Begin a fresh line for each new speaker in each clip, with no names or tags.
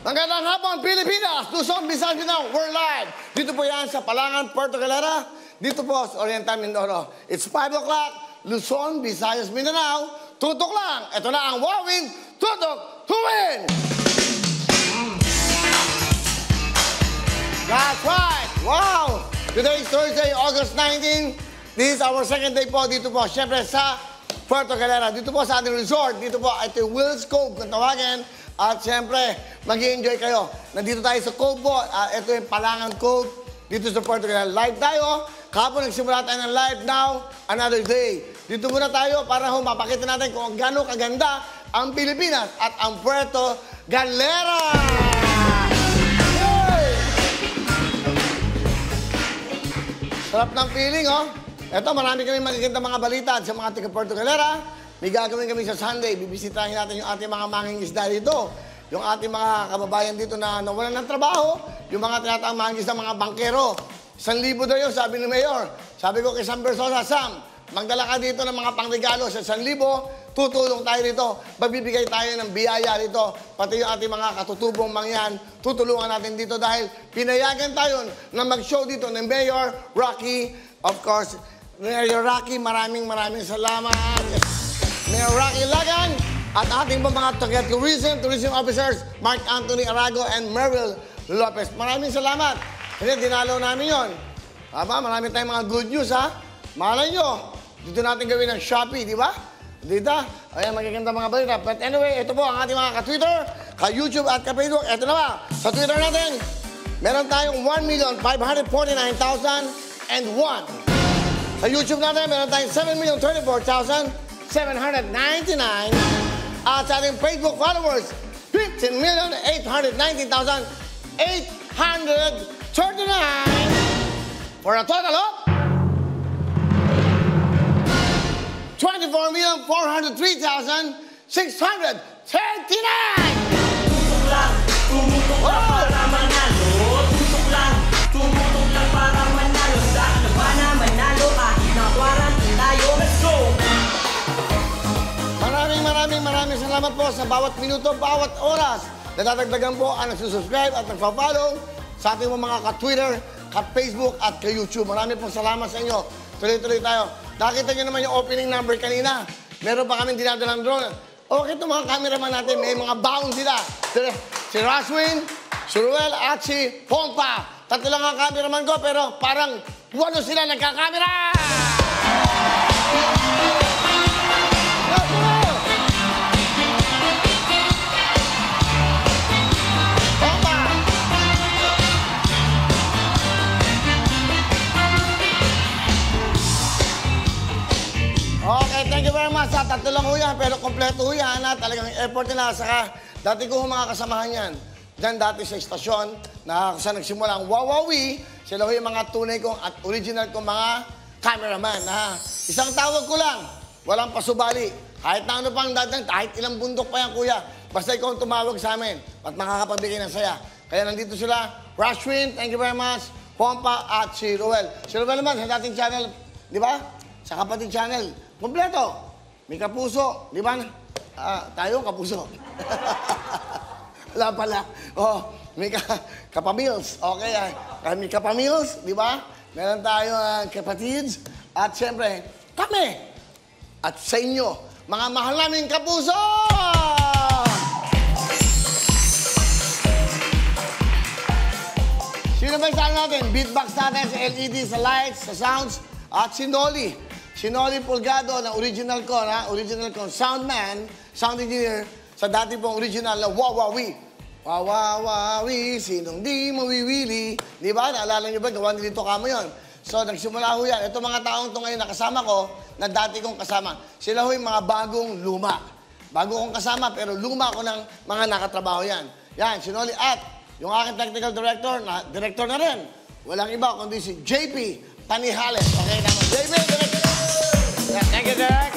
Magandang hapon, Pilipinas! Luzon, Visayas, Mindanao, we're live! Dito po yan sa Palangan, Puerto Galera. Dito po sa Oriental Mindoro. It's 5 o'clock, Luzon, Visayas, Mindanao. Tutok lang! Ito na ang Wowin Tutok to Win! That's right! Wow! Today is Thursday, August 19. This is our second day po dito po. Siyempre sa Puerto Galera. Dito po sa ating resort. Dito po, ito yung Will's Cove kung tawagin. At siyempre, mag-i-enjoy kayo. Nandito tayo sa Cove po. Ito yung Palangan Cove. Dito sa Puerto Galera. Live tayo. Kahapon nagsimula tayo ng live, now, another day. Dito muna tayo para mapakita natin kung gaano kaganda ang Pilipinas at ang Puerto Galera. Yay! Sarap ng feeling, oh. Ito, marami kami magiging mga balita sa mga taga Puerto Galera. May gagawin kami sa Sunday. Bibisitahin natin yung ating mga mangingisda dito. Yung ating mga kababayan dito na nawalan ng trabaho. Yung mga tinatawag mangingisda, mga bankero. 1,000 daw yun, sabi ni Mayor. Sabi ko kay Sam Bersosa, Sam, magdala ka dito ng mga pangregalo sa 1,000. Tutulong tayo dito. Magbibigay tayo ng biyaya dito. Pati yung ating mga katutubong mangyan, tutulungan natin dito dahil pinayagan tayo na mag-show dito ng Mayor Rocky. Of course, Mayor Rocky, maraming salamat. Mayor Rocky Lagan at ating mga taga-tourism officers, Mark Anthony Arago and Meryl Lopez. Maraming salamat. Kasi dinalaw namin yun. Marami tayong mga good news, ha? Malay nyo, dito natin gawin ng Shopee, di ba? Dito. Ayan, magaganda mga balita. But anyway, ito po ang ating mga ka-Twitter, ka-YouTube at ka-Facebook. Ito na ba? Sa Twitter natin, meron tayong 1,549,001. Sa YouTube natin, meron tayong 7,034,799. At sa ating Facebook followers, 15,819,839. For a total of 24,403,639.
Tutok lang para manalo. Tutok lang para manalo. Sa laban na manalo kahit nakwaran tayo. Let's go!
Maraming salamat po sa bawat minuto, bawat oras. Nadadagdagan po ang nagsusubscribe at nagpa-follow sa ating mga ka-Twitter, ka-Facebook at ka-YouTube. Maraming po salamat sa inyo. Tuloy-tuloy tayo. Nakita nyo naman yung opening number kanina. Meron pa kami dinadalang drone. Okay, itong mga cameraman natin, may mga baon sila. Si Roswin, si Ruel at si Pompa. Tatlo lang ang cameraman ko, pero parang 8 sila nagka-camera! Okay, thank you very much. Tatlo lang ho yan, pero kompleto ho yan. Talagang effort nila. Saka, dati ko mga kasamahan yan. Diyan dati sa istasyon, na saan nagsimula ang Wawawi, sila ho yung mga tunay kong at original kong mga cameraman. Isang tawag ko lang, walang pasubali. Kahit na ano pang dadang, kahit ilang bundok pa yan, kuya. Basta ikaw ang tumawag sa amin at makakapagbigay ng saya. Kaya nandito sila, Rashwin, thank you very much, Pompa at si Ruel. Si Ruel naman sa dating channel, di ba? Sa kapatid channel. Kompleto. May kapuso. Di ba? Tayo kapuso. Wala pala. Oh, may kapamils. Okay. May kapamils. Di ba? Meron tayo kapatids. At siyempre, kami. At sa inyo, mga mahal naming kapuso! Sino ba yung saan natin? Beatbox natin sa LED, sa lights, sa sounds. At si Noli. Si Noli Pulgado na original ko, soundman, sound engineer, sa dati pong original na Wawawi. Wawawi, sinong di mawiwili. Di ba? Naalala niyo ba? Gawa nilito kamo yun. So, nagsimula ho yan. Ito mga taong ito ngayon nakasama ko, na dati kong kasama. Sila ho yung mga bagong luma. Bago kong kasama, pero luma ko ng mga nakatrabaho yan. Yan, si Noli. At yung aking technical director na rin. Walang iba, kundi si JP Tanihales. Okay, naman. JP, director! Thank you, Derek.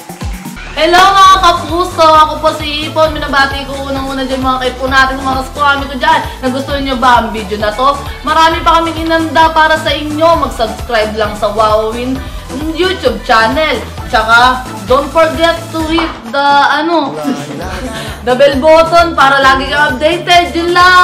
Hello mga kapuso! Ako po si Ipon. Minabati ko unang-una dyan mga kaipo natin, mga kaskwami ko dyan. Nagustuhan nyo ba ang video na to? Marami pa kaming inanda para sa inyo. Mag-subscribe lang sa Wowin YouTube channel. Tsaka, don't forget to hit the, the bell button para lagi kang updated. Yun lang!